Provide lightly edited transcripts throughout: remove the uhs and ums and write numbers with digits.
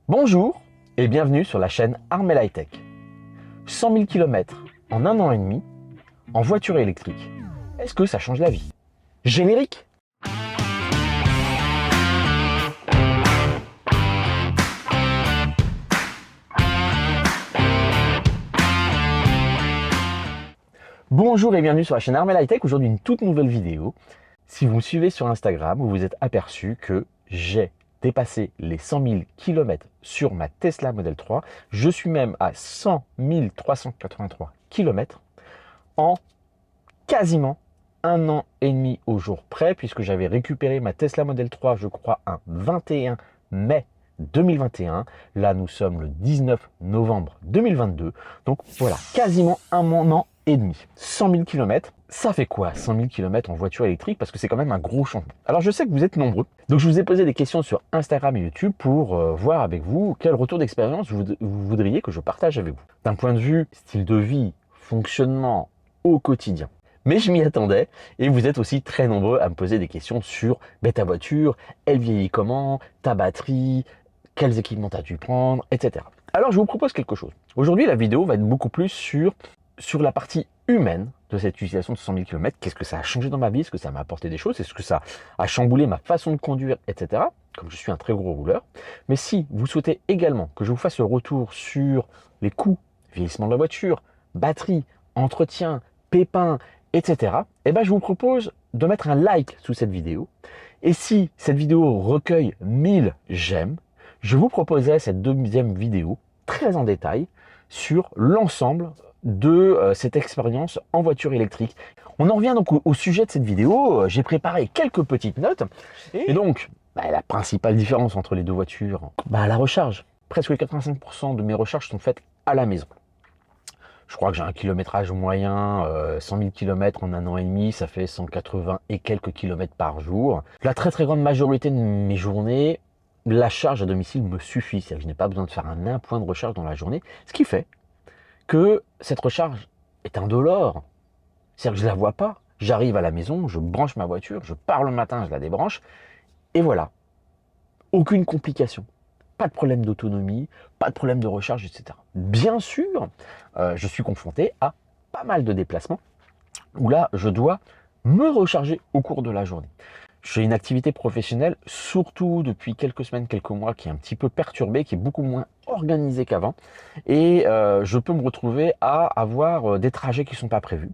Bonjour et bienvenue sur la chaîne Armel High Tech. 100 000 km en 1 an et demi en voiture électrique. Est-ce que ça change la vie? Générique! Bonjour et bienvenue sur la chaîne Armel High Tech. Aujourd'hui une toute nouvelle vidéo. Si vous me suivez sur Instagram, vous vous êtes aperçu que j'ai dépassé les 100 000 km sur ma Tesla Model 3. Je suis même à 100 383 km en quasiment 1 an et demi au jour près, puisque j'avais récupéré ma Tesla Model 3, je crois, un 21 mai 2021. Là, nous sommes le 19 novembre 2022. Donc voilà, quasiment 1 an et demi. 100 000 km, ça fait quoi 100 000 km en voiture électrique? Parce que c'est quand même un gros changement. Alors je sais que vous êtes nombreux, donc je vous ai posé des questions sur Instagram et YouTube pour voir avec vous quel retour d'expérience vous voudriez que je partage avec vous. D'un point de vue style de vie, fonctionnement au quotidien. Mais je m'y attendais et vous êtes aussi très nombreux à me poser des questions sur ta voiture, elle vieillit comment, ta batterie, quels équipements as dû prendre, etc. Alors je vous propose quelque chose. Aujourd'hui la vidéo va être beaucoup plus sur la partie humaine de cette utilisation de 100 000 km. Qu'est-ce que ça a changé dans ma vie? Est-ce que ça m'a apporté des choses? Est-ce que ça a chamboulé ma façon de conduire, etc. Comme je suis un très gros rouleur. Mais si vous souhaitez également que je vous fasse le retour sur les coûts, vieillissement de la voiture, batterie, entretien, pépins, etc. Je vous propose de mettre un like sous cette vidéo. Et si cette vidéo recueille 1000 j'aime, je vous proposerai cette deuxième vidéo très en détail sur l'ensemble de cette expérience en voiture électrique. On en revient donc au sujet de cette vidéo. J'ai préparé quelques petites notes. Et donc, la principale différence entre les deux voitures, la recharge. Presque 85% de mes recharges sont faites à la maison. Je crois que j'ai un kilométrage moyen, 100 000 km en 1 an et demi, ça fait 180 et quelques kilomètres par jour. La très grande majorité de mes journées, la charge à domicile me suffit. C'est-à-dire que je n'ai pas besoin de faire un point de recharge dans la journée. Ce qui fait que cette recharge est indolore. C'est-à-dire que je ne la vois pas. J'arrive à la maison, je branche ma voiture, je pars le matin, je la débranche. Et voilà. Aucune complication. Pas de problème d'autonomie, pas de problème de recharge, etc. Bien sûr, je suis confronté à pas mal de déplacements où là, je dois me recharger au cours de la journée. J'ai une activité professionnelle, surtout depuis quelques semaines, quelques mois, qui est un petit peu perturbée, qui est beaucoup moins organisée qu'avant. Et je peux me retrouver à avoir des trajets qui ne sont pas prévus.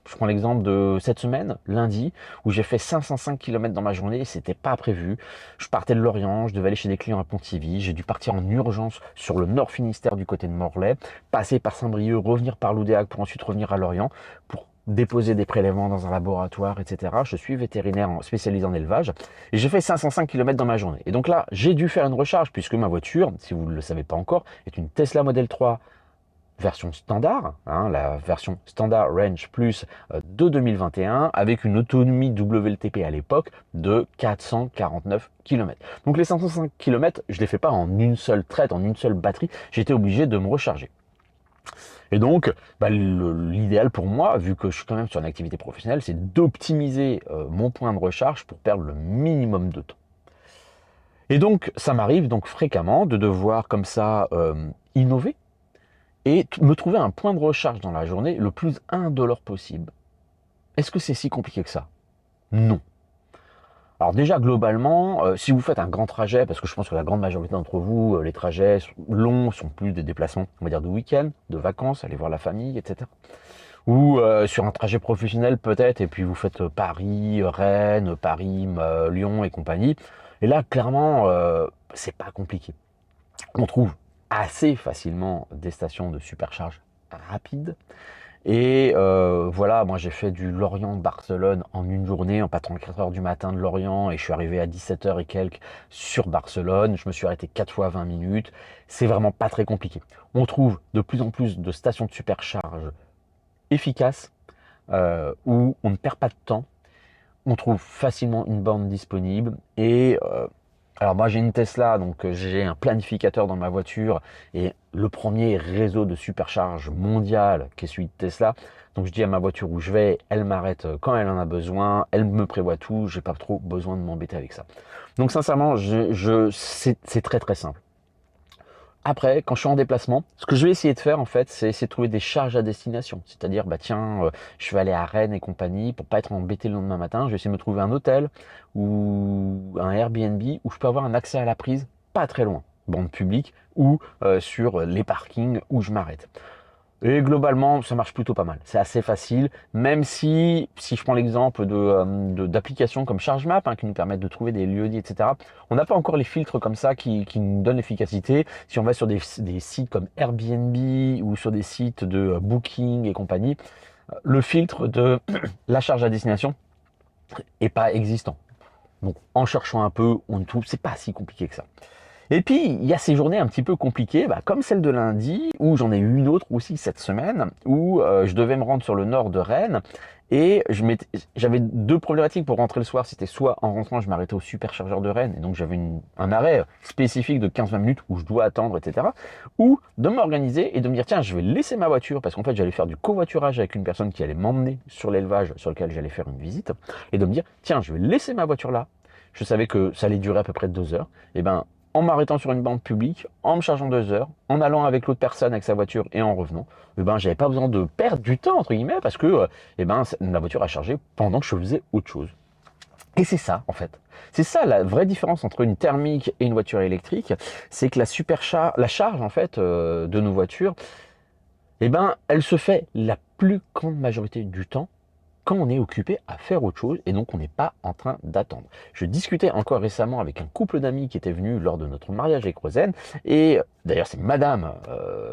Je prends l'exemple de cette semaine, lundi, où j'ai fait 505 km dans ma journée et c'était pas prévu. Je partais de Lorient, je devais aller chez des clients à Pontivy. J'ai dû partir en urgence sur le Nord Finistère du côté de Morlaix, passer par Saint-Brieuc, revenir par Loudéac pour ensuite revenir à Lorient pour déposer des prélèvements dans un laboratoire, etc. Je suis vétérinaire spécialisé en élevage et j'ai fait 505 km dans ma journée. Et donc là, j'ai dû faire une recharge puisque ma voiture, si vous ne le savez pas encore, est une Tesla Model 3 version standard, la version Standard Range Plus de 2021 avec une autonomie WLTP à l'époque de 449 km. Donc les 505 km, je ne les fais pas en une seule traite, en une seule batterie, j'étais obligé de me recharger. Et donc, l'idéal pour moi, vu que je suis quand même sur une activité professionnelle, c'est d'optimiser mon point de recharge pour perdre le minimum de temps. Et donc, ça m'arrive donc fréquemment de devoir comme ça innover et me trouver un point de recharge dans la journée le plus indolore possible. Est-ce que c'est si compliqué que ça? Non. Alors déjà, globalement, si vous faites un grand trajet, parce que je pense que la grande majorité d'entre vous, les trajets longs sont plus des déplacements, on va dire de week-end, de vacances, aller voir la famille, etc. Ou sur un trajet professionnel peut-être, et puis vous faites Paris, Rennes, Paris, Lyon et compagnie. Et là, clairement, c'est pas compliqué. On trouve assez facilement des stations de supercharge rapide. Et voilà, moi j'ai fait du Lorient-Barcelone en une journée, en partant à 4h du matin de Lorient et je suis arrivé à 17h et quelques sur Barcelone. Je me suis arrêté 4 fois 20 minutes. C'est vraiment pas très compliqué. On trouve de plus en plus de stations de supercharge efficaces où on ne perd pas de temps. On trouve facilement une borne disponible et alors moi j'ai une Tesla, donc j'ai un planificateur dans ma voiture et le premier réseau de supercharge mondial qui est celui de Tesla. Donc je dis à ma voiture où je vais, elle m'arrête quand elle en a besoin, elle me prévoit tout, j'ai pas trop besoin de m'embêter avec ça. Donc sincèrement, c'est très simple. Après, quand je suis en déplacement, ce que je vais essayer de faire en fait, c'est essayer de trouver des charges à destination. C'est-à-dire, bah tiens, je vais aller à Rennes et compagnie pour pas être embêté le lendemain matin. Je vais essayer de me trouver un hôtel ou un Airbnb où je peux avoir un accès à la prise pas très loin, bande publique ou sur les parkings où je m'arrête. Et globalement, ça marche plutôt pas mal. C'est assez facile, même si je prends l'exemple d'applications comme ChargeMap, hein, qui nous permettent de trouver des lieux-dits, etc. On n'a pas encore les filtres comme ça qui nous donnent l'efficacité. Si on va sur des sites comme Airbnb ou sur des sites de Booking et compagnie, le filtre de la charge à destination est pas existant. Donc, en cherchant un peu, on trouve, c'est pas si compliqué que ça. Et puis, il y a ces journées un petit peu compliquées, comme celle de lundi, où j'en ai eu une autre aussi cette semaine, où je devais me rendre sur le nord de Rennes, et j'avais deux problématiques pour rentrer le soir. C'était soit en rentrant, je m'arrêtais au superchargeur de Rennes, et donc j'avais un arrêt spécifique de 15-20 minutes où je dois attendre, etc. Ou de m'organiser et de me dire, tiens, je vais laisser ma voiture, parce qu'en fait, j'allais faire du covoiturage avec une personne qui allait m'emmener sur l'élevage sur lequel j'allais faire une visite, et de me dire, tiens, je vais laisser ma voiture là. Je savais que ça allait durer à peu près 2 heures. Et en m'arrêtant sur une bande publique, en me chargeant 2 heures, en allant avec l'autre personne avec sa voiture et en revenant, j'avais pas besoin de perdre du temps, entre guillemets, parce que la voiture a chargé pendant que je faisais autre chose. Et c'est ça, en fait. C'est ça la vraie différence entre une thermique et une voiture électrique, c'est que la charge, en fait, de nos voitures, elle se fait la plus grande majorité du temps quand on est occupé à faire autre chose et donc on n'est pas en train d'attendre. Je discutais encore récemment avec un couple d'amis qui était venu lors de notre mariage avec Rosen, et d'ailleurs c'est madame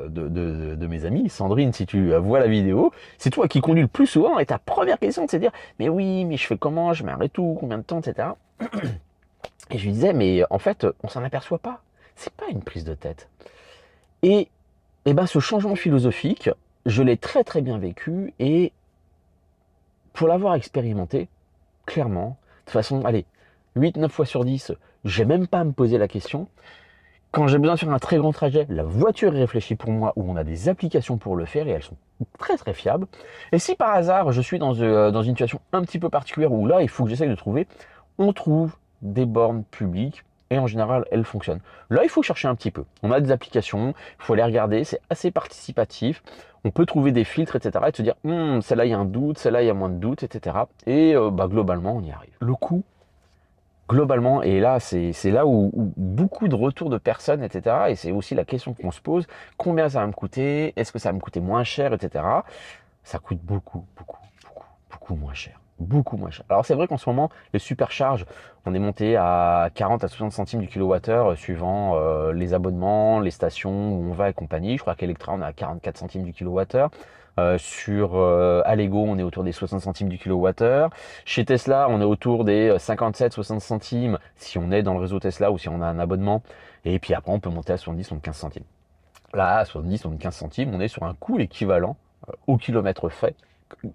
de mes amis, Sandrine, si tu vois la vidéo, c'est toi qui conduis le plus souvent et ta première question c'est de dire mais oui, mais je fais comment, je m'arrête où, combien de temps, etc. Et je lui disais mais en fait on s'en aperçoit pas, c'est pas une prise de tête. Et ce changement philosophique, je l'ai très très bien vécu, et pour l'avoir expérimenté, clairement, de toute façon, allez, 8-9 fois sur 10, j'ai même pas à me poser la question. Quand j'ai besoin de faire un très grand trajet, la voiture est réfléchie pour moi, où on a des applications pour le faire et elles sont très très fiables. Et si par hasard je suis dans une situation un petit peu particulière où là il faut que j'essaye de trouver, on trouve des bornes publiques et en général elles fonctionnent. Là il faut chercher un petit peu. On a des applications, il faut les regarder, c'est assez participatif. On peut trouver des filtres, etc. et se dire celle-là il y a un doute, celle-là il y a moins de doute, etc. Et globalement on y arrive. Le coût, globalement, et là c'est là où beaucoup de retours de personnes, etc. Et c'est aussi la question qu'on se pose, combien ça va me coûter, est-ce que ça va me coûter moins cher, etc. Ça coûte beaucoup, beaucoup, beaucoup, beaucoup moins cher. Beaucoup moins cher. Alors c'est vrai qu'en ce moment, les supercharges, on est monté à 40 à 60 centimes du kilowattheure suivant les abonnements, les stations où on va et compagnie. Je crois qu'Electra, on est à 44 centimes du kilowattheure. Sur Allego, on est autour des 60 centimes du kilowattheure. Chez Tesla, on est autour des 57-60 centimes si on est dans le réseau Tesla ou si on a un abonnement. Et puis après, on peut monter à 70-75 centimes. Là, à 70-75 centimes, on est sur un coût équivalent au kilomètre fait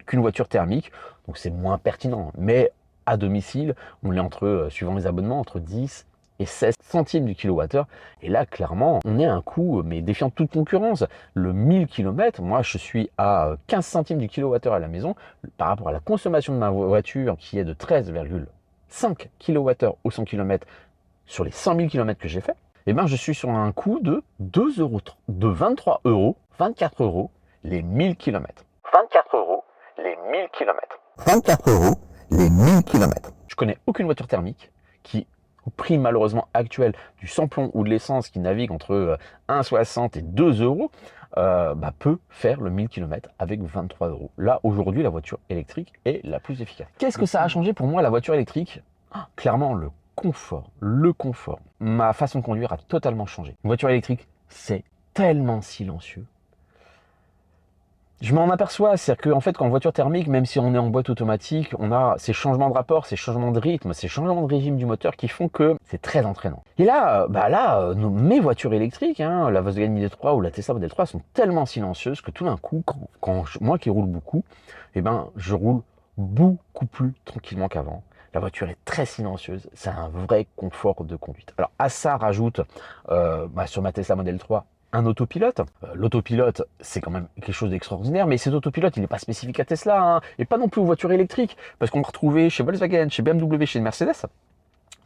qu'une voiture thermique. Donc c'est moins pertinent. Mais à domicile, on est entre, suivant les abonnements, entre 10 et 16 centimes du kilowattheure. Et là, clairement, on est à un coût, mais défiant toute concurrence. Le 1000 km, moi, je suis à 15 centimes du kilowattheure à la maison par rapport à la consommation de ma voiture qui est de 13,5 kWh au 100 km sur les 100 000 km que j'ai fait. Je suis sur un coût de 2 euros, de 23 euros, 24 euros les 1000 km. 24 euros les 1000 km. 24 euros les 1000 km. Je connais aucune voiture thermique qui, au prix malheureusement actuel du samplon ou de l'essence qui navigue entre 1,60 et 2 euros, peut faire le 1000 km avec 23 euros. Là, aujourd'hui, la voiture électrique est la plus efficace. Qu'est-ce que ça a changé pour moi, la voiture électrique ? Clairement, le confort. Ma façon de conduire a totalement changé. Une voiture électrique, c'est tellement silencieux. Je m'en aperçois, c'est-à-dire qu'en fait, quand voiture thermique, même si on est en boîte automatique, on a ces changements de rapport, ces changements de rythme, ces changements de régime du moteur qui font que c'est très entraînant. Et là, mes voitures électriques, la Volkswagen ID.3 ou la Tesla Model 3 sont tellement silencieuses que tout d'un coup, moi qui roule beaucoup, je roule beaucoup plus tranquillement qu'avant. La voiture est très silencieuse, c'est un vrai confort de conduite. Alors à ça rajoute sur ma Tesla Model 3 un autopilote. L'autopilote, c'est quand même quelque chose d'extraordinaire, mais cet autopilote, il n'est pas spécifique à Tesla, et pas non plus aux voitures électriques, parce qu'on va retrouver chez Volkswagen, chez BMW, chez Mercedes.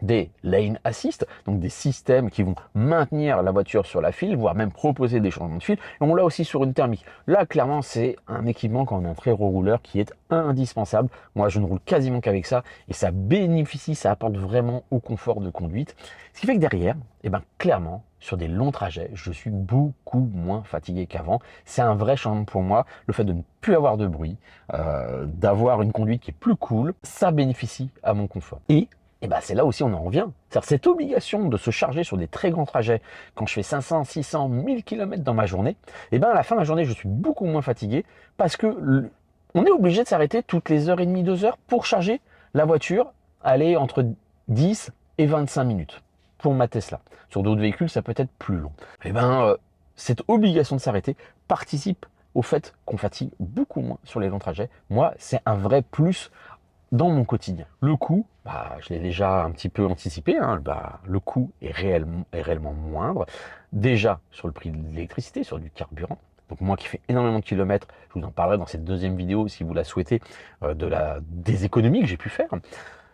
des lane assist, donc des systèmes qui vont maintenir la voiture sur la file, voire même proposer des changements de file. Et on l'a aussi sur une thermique. Là, clairement, c'est un équipement quand on est un très gros rouleur qui est indispensable. Moi, je ne roule quasiment qu'avec ça et ça bénéficie, ça apporte vraiment au confort de conduite. Ce qui fait que derrière, eh ben, clairement, sur des longs trajets, je suis beaucoup moins fatigué qu'avant. C'est un vrai changement pour moi. Le fait de ne plus avoir de bruit, d'avoir une conduite qui est plus cool, ça bénéficie à mon confort. Et ben c'est là aussi on en revient. C'est-à-dire cette obligation de se charger sur des très grands trajets, quand je fais 500, 600, 1000 km dans ma journée, et ben à la fin de la journée, je suis beaucoup moins fatigué parce que on est obligé de s'arrêter toutes les heures et demie, 2 heures pour charger la voiture, aller entre 10 et 25 minutes pour ma Tesla. Sur d'autres véhicules, ça peut être plus long. Et ben cette obligation de s'arrêter participe au fait qu'on fatigue beaucoup moins sur les longs trajets. Moi, c'est un vrai plus dans mon quotidien. Le coût, je l'ai déjà un petit peu anticipé, hein, le coût est réellement moindre. Déjà sur le prix de l'électricité, sur du carburant. Donc moi qui fais énormément de kilomètres, je vous en parlerai dans cette deuxième vidéo si vous la souhaitez, des économies que j'ai pu faire.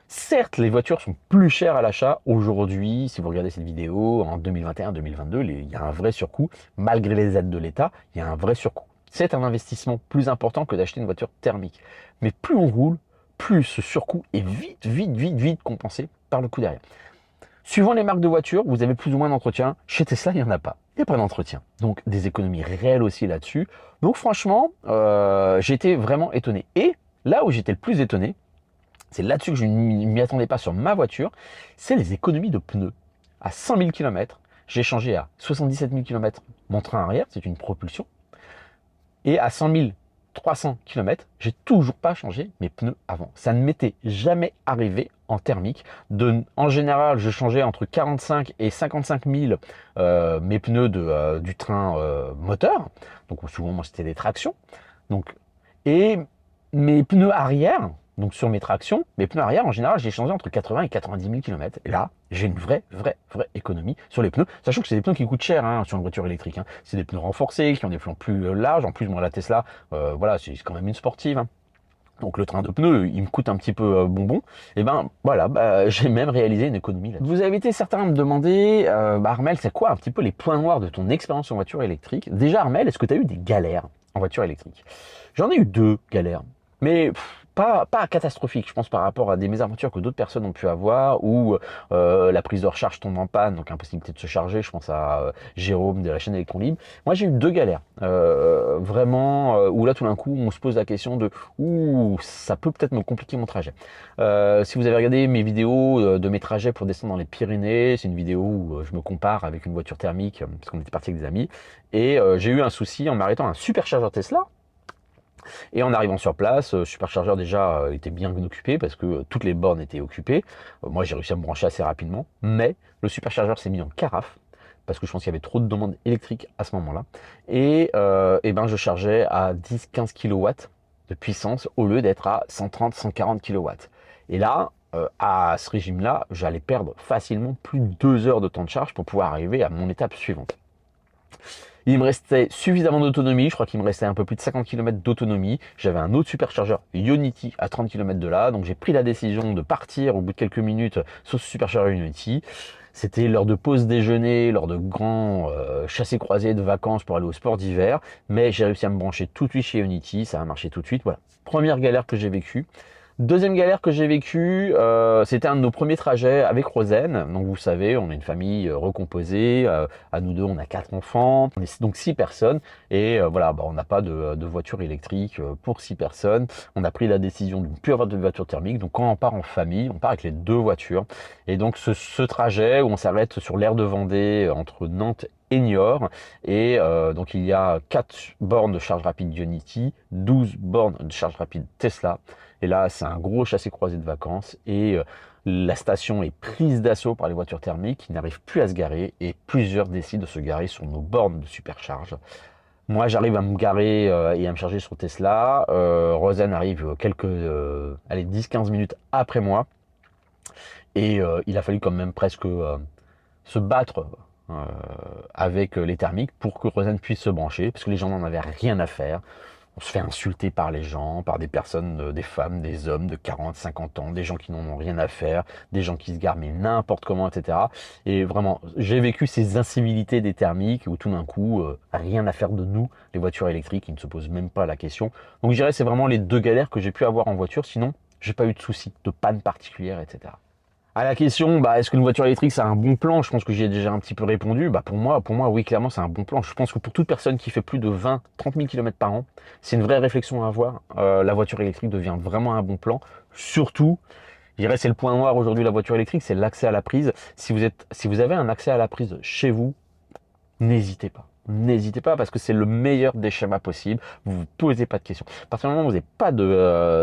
Certes, les voitures sont plus chères à l'achat aujourd'hui. Si vous regardez cette vidéo en 2021-2022, il y a un vrai surcoût. Malgré les aides de l'État, il y a un vrai surcoût. C'est un investissement plus important que d'acheter une voiture thermique. Mais plus on roule, plus ce surcoût est vite compensé par le coût derrière. Suivant les marques de voitures, vous avez plus ou moins d'entretien. Chez Tesla, il n'y en a pas. Il n'y a pas d'entretien. Donc, des économies réelles aussi là-dessus. Donc, franchement, j'étais vraiment étonné. Et là où j'étais le plus étonné, c'est là-dessus que je ne m'y attendais pas sur ma voiture, c'est les économies de pneus. À 100 000 km, j'ai changé à 77 000 km mon train arrière, c'est une propulsion. Et à 100 300 km, j'ai toujours pas changé mes pneus avant. Ça ne m'était jamais arrivé en thermique. En général, je changeais entre 45 et 55 000 mes pneus du train moteur. Donc souvent, moi, c'était des tractions. Et mes pneus arrière, donc sur mes tractions, mes pneus arrière, en général, j'ai changé entre 80 et 90 000 km. Et là, j'ai une vraie économie sur les pneus. Sachant que c'est des pneus qui coûtent cher sur une voiture électrique. C'est des pneus renforcés, qui ont des flancs plus larges. En plus, moi, la Tesla, voilà, c'est quand même une sportive. Donc le train de pneus, il me coûte un petit peu bonbon. Et ben voilà, j'ai même réalisé une économie là. Vous avez été certains à me demander, Armel, c'est quoi un petit peu les points noirs de ton expérience en voiture électrique? Déjà, Armel, est-ce que tu as eu des galères en voiture électrique? J'en ai eu 2 galères, mais pas catastrophiques, je pense, par rapport à des mésaventures que d'autres personnes ont pu avoir, où la prise de recharge tombe en panne, donc impossibilité de se charger. Je pense à Jérôme de la chaîne Électron Libre. Moi, j'ai eu 2 galères, vraiment, où là, tout d'un coup, on se pose la question de ça peut peut-être me compliquer mon trajet. Si vous avez regardé mes vidéos de mes trajets pour descendre dans les Pyrénées, c'est une vidéo où je me compare avec une voiture thermique, parce qu'on était parti avec des amis, et j'ai eu un souci en m'arrêtant à un superchargeur Tesla. Et en arrivant sur place, superchargeur déjà était bien occupé parce que toutes les bornes étaient occupées. Moi, j'ai réussi à me brancher assez rapidement, mais le superchargeur s'est mis en carafe parce que je pense qu'il y avait trop de demandes électriques à ce moment-là. Et ben, je chargeais à 10-15 kW de puissance au lieu d'être à 130-140 kW. Et là, à ce régime-là, j'allais perdre facilement plus de 2 heures de temps de charge pour pouvoir arriver à mon étape suivante. Il me restait suffisamment d'autonomie, je crois qu'il me restait un peu plus de 50 km d'autonomie. J'avais un autre superchargeur Ionity à 30 km de là, donc j'ai pris la décision de partir au bout de quelques minutes sur ce superchargeur Ionity. C'était l'heure de pause déjeuner, lors de grands chassés-croisés de vacances pour aller au sport d'hiver, mais j'ai réussi à me brancher tout de suite chez Ionity, ça a marché tout de suite. Voilà, première galère que j'ai vécue. Deuxième galère que j'ai vécue, c'était un de nos premiers trajets avec Rosen. Donc vous savez, on est une famille recomposée. À nous deux, on a 4 enfants. On est donc 6 personnes. Et voilà, on n'a pas de voiture électrique pour 6 personnes. On a pris la décision de ne plus avoir de voiture thermique. Donc quand on part en famille, on part avec les 2 voitures. Et donc ce trajet où on s'arrête sur l'aire de Vendée entre Nantes et Niort. Et donc il y a 4 bornes de charge rapide Ionity, 12 bornes de charge rapide Tesla. Et là, c'est un gros chassé-croisé de vacances et la station est prise d'assaut par les voitures thermiques qui n'arrivent plus à se garer et plusieurs décident de se garer sur nos bornes de supercharge. Moi, j'arrive à me garer et à me charger sur Tesla. Rosen arrive quelques 10-15 minutes après moi. Et il a fallu quand même presque se battre avec les thermiques pour que Rosen puisse se brancher parce que les gens n'en avaient rien à faire. On se fait insulter par les gens, par des personnes, des femmes, des hommes de 40, 50 ans, des gens qui n'en ont rien à faire, des gens qui se garent mais n'importe comment, etc. Et vraiment, j'ai vécu ces incivilités des thermiques où tout d'un coup, rien à faire de nous, les voitures électriques, ils ne se posent même pas la question. Donc je dirais c'est vraiment les deux galères que j'ai pu avoir en voiture, sinon j'ai pas eu de soucis, de panne particulière, etc. À la question, est-ce qu'une voiture électrique, c'est un bon plan? Je pense que j'y ai déjà un petit peu répondu. Pour moi, oui, clairement, c'est un bon plan. Je pense que pour toute personne qui fait plus de 20, 30 000 km par an, c'est une vraie réflexion à avoir. La voiture électrique devient vraiment un bon plan. Surtout, je dirais, c'est le point noir aujourd'hui, la voiture électrique, c'est l'accès à la prise. Si vous avez un accès à la prise chez vous, n'hésitez pas. N'hésitez pas parce que c'est le meilleur des schémas possibles. Vous ne vous posez pas de questions. À partir du moment où vous n'avez pas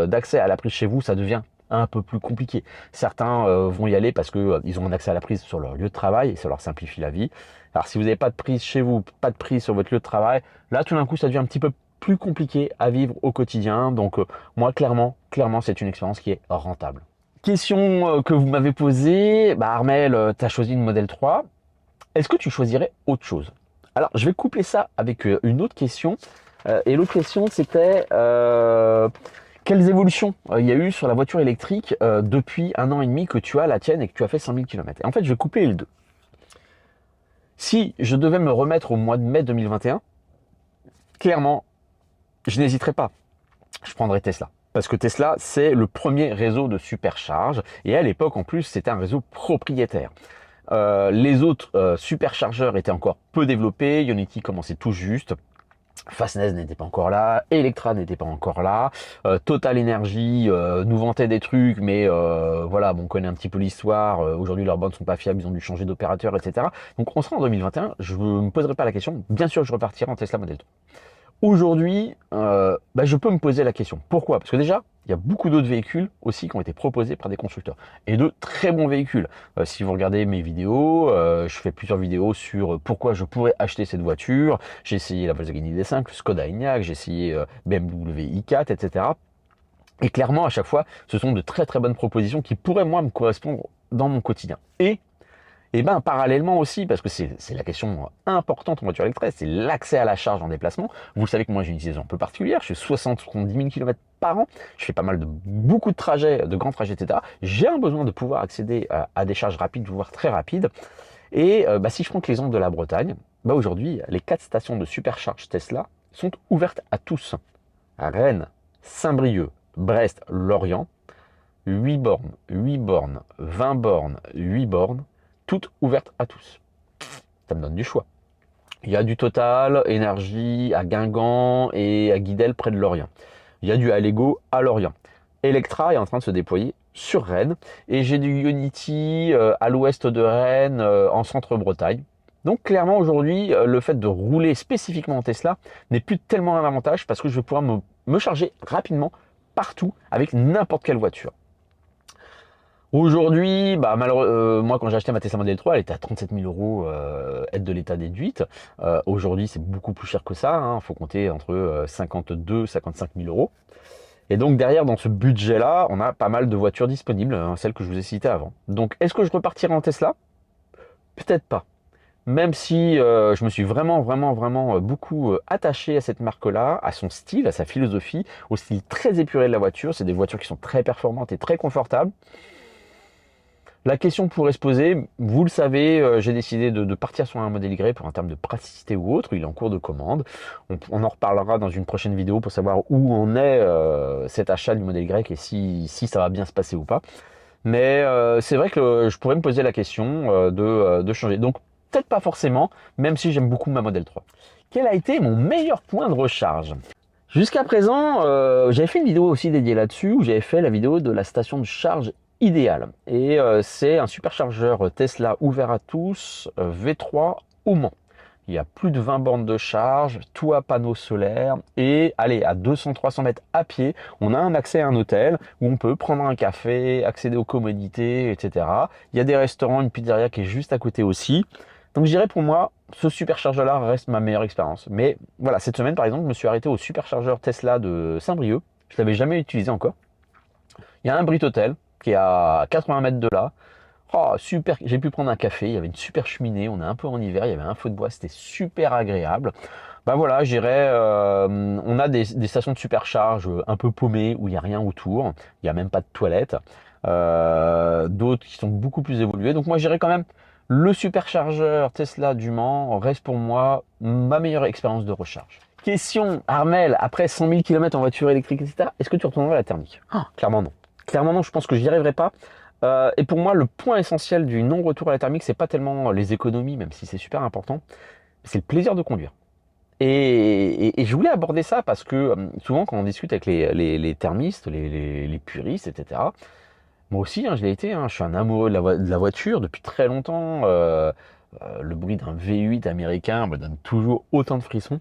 d'accès à la prise chez vous, ça devient un peu plus compliqué. Certains vont y aller parce que ils ont un accès à la prise sur leur lieu de travail et ça leur simplifie la vie. Alors si vous n'avez pas de prise chez vous, pas de prise sur votre lieu de travail, là tout d'un coup ça devient un petit peu plus compliqué à vivre au quotidien. Donc moi clairement c'est une expérience qui est rentable. Question que vous m'avez posée, Armel, tu as choisi une Model 3. Est-ce que tu choisirais autre chose? Alors, je vais coupler ça avec une autre question. Et l'autre question, c'était quelles évolutions il y a eu sur la voiture électrique depuis 1 an et demi que tu as la tienne et que tu as fait 100 000 km. Et en fait, je vais coupler les deux. Si je devais me remettre au mois de mai 2021, clairement, je n'hésiterais pas. Je prendrais Tesla. Parce que Tesla, c'est le premier réseau de supercharge. Et à l'époque, en plus, c'était un réseau propriétaire. Les autres superchargeurs étaient encore peu développés, Ionity commençait tout juste, Fastness n'était pas encore là, Electra n'était pas encore là, Total Energy nous vantait des trucs, mais voilà, on connaît un petit peu l'histoire, aujourd'hui leurs bornes sont pas fiables, ils ont dû changer d'opérateur, etc. Donc on sera en 2021, je ne me poserai pas la question, bien sûr je repartirai en Tesla Model 3. Aujourd'hui, je peux me poser la question. Pourquoi? Parce que déjà, il y a beaucoup d'autres véhicules aussi qui ont été proposés par des constructeurs. Et de très bons véhicules. Si vous regardez mes vidéos, je fais plusieurs vidéos sur pourquoi je pourrais acheter cette voiture. J'ai essayé la Volkswagen ID5, le Skoda Enyaq, j'ai essayé BMW i4, etc. Et clairement, à chaque fois, ce sont de très très bonnes propositions qui pourraient, moi, me correspondre dans mon quotidien. Et parallèlement aussi, parce que c'est la question importante en voiture électrique, c'est l'accès à la charge en déplacement. Vous savez que moi j'ai une utilisation un peu particulière, je fais 70 000 km par an, je fais beaucoup de trajets, de grands trajets, etc. J'ai un besoin de pouvoir accéder à des charges rapides, voire très rapides. Et si je prends que l'exemple de la Bretagne, aujourd'hui, les 4 stations de supercharge Tesla sont ouvertes à tous. À Rennes, Saint-Brieuc, Brest, Lorient, 8 bornes, 8 bornes, 20 bornes, 8 bornes, toutes ouvertes à tous. Ça me donne du choix. Il y a du Total Énergie à Guingamp et à Guidel près de Lorient. Il y a du Allego à Lorient. Electra est en train de se déployer sur Rennes et j'ai du Ionity à l'ouest de Rennes en centre-Bretagne. Donc clairement aujourd'hui, le fait de rouler spécifiquement en Tesla n'est plus tellement un avantage parce que je vais pouvoir me charger rapidement partout avec n'importe quelle voiture. Aujourd'hui, malheureusement, moi quand j'ai acheté ma Tesla Model 3, elle était à 37 000 euros, aide de l'État déduite. Aujourd'hui, c'est beaucoup plus cher que ça. Il faut compter entre 52 et 55 000 euros. Et donc derrière, dans ce budget-là, on a pas mal de voitures disponibles, celles que je vous ai citées avant. Donc, est-ce que je repartirai en Tesla? Peut-être pas. Même si je me suis vraiment beaucoup attaché à cette marque-là, à son style, à sa philosophie, au style très épuré de la voiture. C'est des voitures qui sont très performantes et très confortables. La question pourrait se poser, vous le savez, j'ai décidé de partir sur un modèle Y pour un terme de praticité ou autre, il est en cours de commande. On en reparlera dans une prochaine vidéo pour savoir où en est cet achat du modèle Y et si ça va bien se passer ou pas. Mais c'est vrai que je pourrais me poser la question de changer. Donc peut-être pas forcément, même si j'aime beaucoup ma Model 3. Quel a été mon meilleur point de recharge? Jusqu'à présent, j'avais fait une vidéo aussi dédiée là-dessus, où j'avais fait la vidéo de la station de charge idéale. Et c'est un superchargeur Tesla ouvert à tous, V3 au Mans. Il y a plus de 20 bornes de charge, tout à panneaux solaires et allez, à 200-300 mètres à pied, on a un accès à un hôtel où on peut prendre un café, accéder aux commodités, etc. Il y a des restaurants, une pizzeria qui est juste à côté aussi. Donc je dirais pour moi, ce superchargeur-là reste ma meilleure expérience. Mais voilà, cette semaine par exemple, je me suis arrêté au superchargeur Tesla de Saint-Brieuc. Je ne l'avais jamais utilisé encore. Il y a un Brit Hotel qui est à 80 mètres de là. Oh, super, j'ai pu prendre un café, il y avait une super cheminée, on est un peu en hiver, il y avait un feu de bois, c'était super agréable. Bah voilà, j'irais, on a des stations de supercharge un peu paumées où il n'y a rien autour, il n'y a même pas de toilette. D'autres qui sont beaucoup plus évoluées. Donc moi j'irais quand même le superchargeur Tesla du Mans reste pour moi ma meilleure expérience de recharge. Question, Armel, après 100 000 km en voiture électrique, etc., est-ce que tu retournerais à la thermique? Clairement non. Clairement non, je pense que j'y arriverai pas. Et pour moi, le point essentiel du non-retour à la thermique, c'est pas tellement les économies, même si c'est super important, c'est le plaisir de conduire. Et je voulais aborder ça parce que souvent quand on discute avec les thermistes, les puristes, etc., moi aussi, hein, je l'ai été, hein, je suis un amoureux de la voiture depuis très longtemps. Le bruit d'un V8 américain me donne toujours autant de frissons.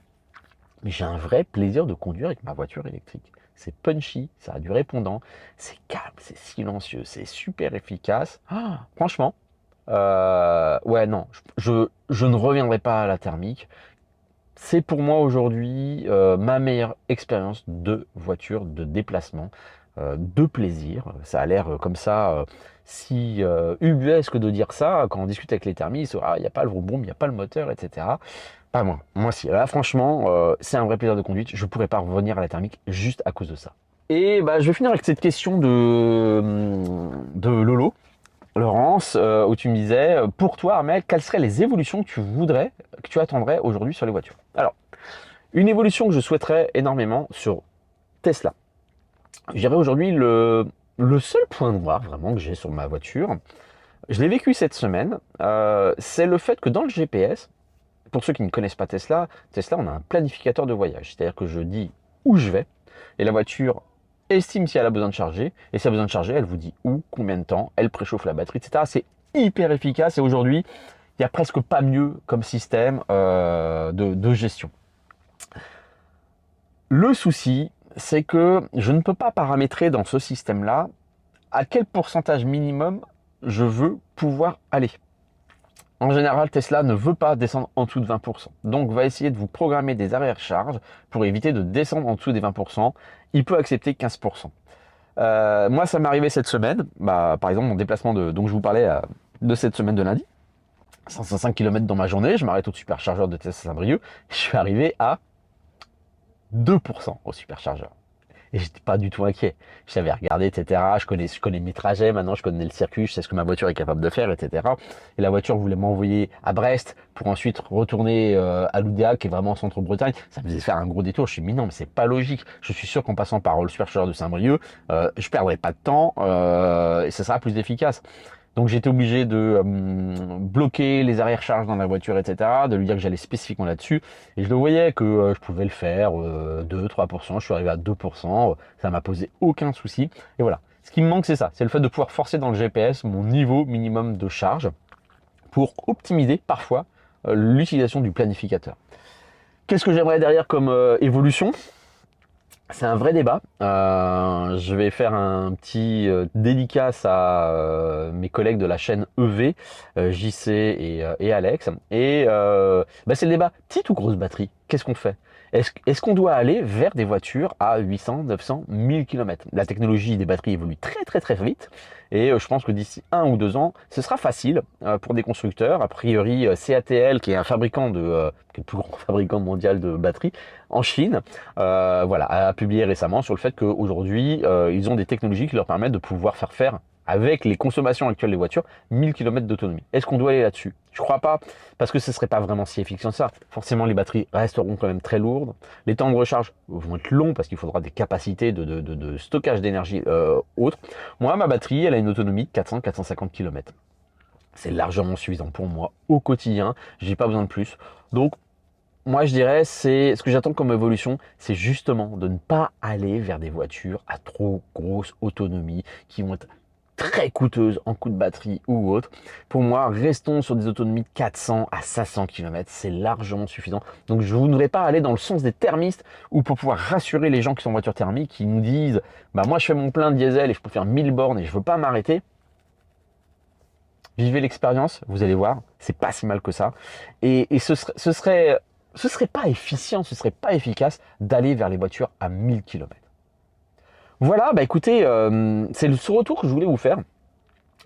Mais j'ai un vrai plaisir de conduire avec ma voiture électrique. C'est punchy, ça a du répondant, c'est calme, c'est silencieux, c'est super efficace. Ah, franchement, ouais, non, je ne reviendrai pas à la thermique. C'est pour moi aujourd'hui ma meilleure expérience de voiture, de déplacement, de plaisir. Ça a l'air comme ça, si ubuesque de dire ça, quand on discute avec les thermistes, ah, il n'y a pas le vroom, il n'y a pas le moteur, etc. Pas moi. Moi si. Là, franchement, c'est un vrai plaisir de conduite. Je ne pourrais pas revenir à la thermique juste à cause de ça. Et bah, je vais finir avec cette question de Lolo, Laurence, où tu me disais, pour toi, Armel, quelles seraient les évolutions que tu voudrais, que tu attendrais aujourd'hui sur les voitures? Alors, une évolution que je souhaiterais énormément sur Tesla. Je dirais aujourd'hui le seul point noir vraiment que j'ai sur ma voiture, je l'ai vécu cette semaine, c'est le fait que dans le GPS, pour ceux qui ne connaissent pas Tesla, on a un planificateur de voyage. C'est-à-dire que je dis où je vais et la voiture estime si elle a besoin de charger. Et si elle a besoin de charger, elle vous dit où, combien de temps, elle préchauffe la batterie, etc. C'est hyper efficace et aujourd'hui, il n'y a presque pas mieux comme système de gestion. Le souci, c'est que je ne peux pas paramétrer dans ce système-là à quel pourcentage minimum je veux pouvoir aller. En général, Tesla ne veut pas descendre en dessous de 20%. Donc, va essayer de vous programmer des arrêts-recharge pour éviter de descendre en dessous des 20%. Il peut accepter 15%. Moi, ça m'est arrivé cette semaine. Bah, par exemple, mon déplacement dont je vous parlais de cette semaine de lundi. 105 km dans ma journée. Je m'arrête au superchargeur de Tesla Saint-Brieuc. Je suis arrivé à 2% au superchargeur. Et j'étais pas du tout inquiet. Je savais regarder, etc. Je connais mes trajets, maintenant je connais le circuit, je sais ce que ma voiture est capable de faire, etc. Et la voiture voulait m'envoyer à Brest pour ensuite retourner à Loudéac, qui est vraiment en centre-Bretagne. Ça me faisait faire un gros détour. Je me suis dit, mais non, mais c'est pas logique. Je suis sûr qu'en passant par le superchargeur de Saint-Brieuc, je perdrai pas de temps et ça sera plus efficace. Donc j'étais obligé de bloquer les arrêts-recharge dans la voiture, etc., de lui dire que j'allais spécifiquement là-dessus. Et je le voyais que je pouvais le faire, 2-3%, je suis arrivé à 2%, ça m'a posé aucun souci. Et voilà, ce qui me manque c'est ça, c'est le fait de pouvoir forcer dans le GPS mon niveau minimum de charge pour optimiser parfois l'utilisation du planificateur. Qu'est-ce que j'aimerais derrière comme évolution ? C'est un vrai débat. Je vais faire un petit dédicace à mes collègues de la chaîne EV, JC et Alex. Et bah c'est le débat, petite ou grosse batterie, qu'est-ce qu'on fait? Est-ce qu'on doit aller vers des voitures à 800, 900, 1000 km? La technologie des batteries évolue très très très vite. Et je pense que d'ici 1 ou 2 ans, ce sera facile pour des constructeurs. A priori, CATL, qui est un fabricant qui est le plus grand fabricant mondial de batteries en Chine, voilà, a publié récemment sur le fait qu'aujourd'hui, ils ont des technologies qui leur permettent de pouvoir faire avec les consommations actuelles des voitures, 1000 km d'autonomie. Est-ce qu'on doit aller là-dessus? Je crois pas, parce que ce serait pas vraiment si efficace que ça. Forcément, les batteries resteront quand même très lourdes. Les temps de recharge vont être longs parce qu'il faudra des capacités de stockage d'énergie autres. Moi, ma batterie, elle a une autonomie de 400-450 km. C'est largement suffisant pour moi au quotidien. J'ai pas besoin de plus. Donc, moi, je dirais, c'est ce que j'attends comme évolution, c'est justement de ne pas aller vers des voitures à trop grosse autonomie qui vont être très coûteuses en coût de batterie ou autre. Pour moi, restons sur des autonomies de 400 à 500 km, c'est largement suffisant. Donc je ne voudrais pas aller dans le sens des thermistes ou pour pouvoir rassurer les gens qui sont en voiture thermique, qui nous disent bah moi je fais mon plein diesel et je peux faire 1000 bornes et je veux pas m'arrêter. Vivez l'expérience, vous allez voir, c'est pas si mal que ça. Et ce serait pas efficient, ce serait pas efficace d'aller vers les voitures à 1000 km. Voilà, bah écoutez, c'est ce retour que je voulais vous faire.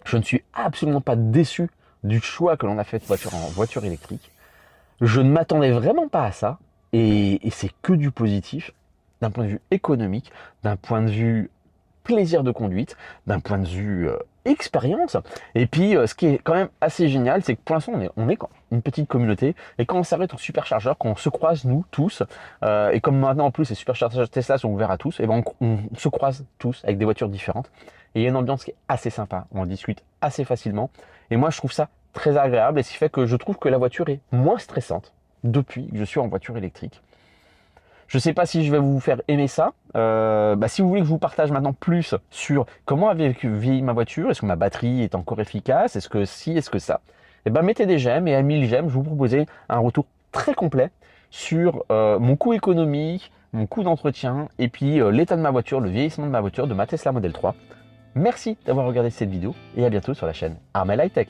Je ne suis absolument pas déçu du choix que l'on a fait de voiture en voiture électrique. Je ne m'attendais vraiment pas à ça, et c'est que du positif, d'un point de vue économique, d'un point de vue plaisir de conduite, d'un point de vue expérience. Et puis, ce qui est quand même assez génial, c'est que pour l'instant, on est une petite communauté. Et quand on s'arrête au superchargeur, quand on se croise, nous, tous, et comme maintenant, en plus, les superchargeurs Tesla sont ouverts à tous, et ben on se croise tous avec des voitures différentes. Et il y a une ambiance qui est assez sympa. On en discute assez facilement. Et moi, je trouve ça très agréable. Et ce qui fait que je trouve que la voiture est moins stressante depuis que je suis en voiture électrique. Je ne sais pas si je vais vous faire aimer ça. Si vous voulez que je vous partage maintenant plus sur comment a vieilli ma voiture, est-ce que ma batterie est encore efficace, est-ce que si, est-ce que ça, eh ben, mettez des j'aime, et à 1000 j'aime, je vous proposer un retour très complet sur mon coût économique, mon coût d'entretien, et puis l'état de ma voiture, le vieillissement de ma voiture, de ma Tesla Model 3. Merci d'avoir regardé cette vidéo, et à bientôt sur la chaîne Armel High Tech.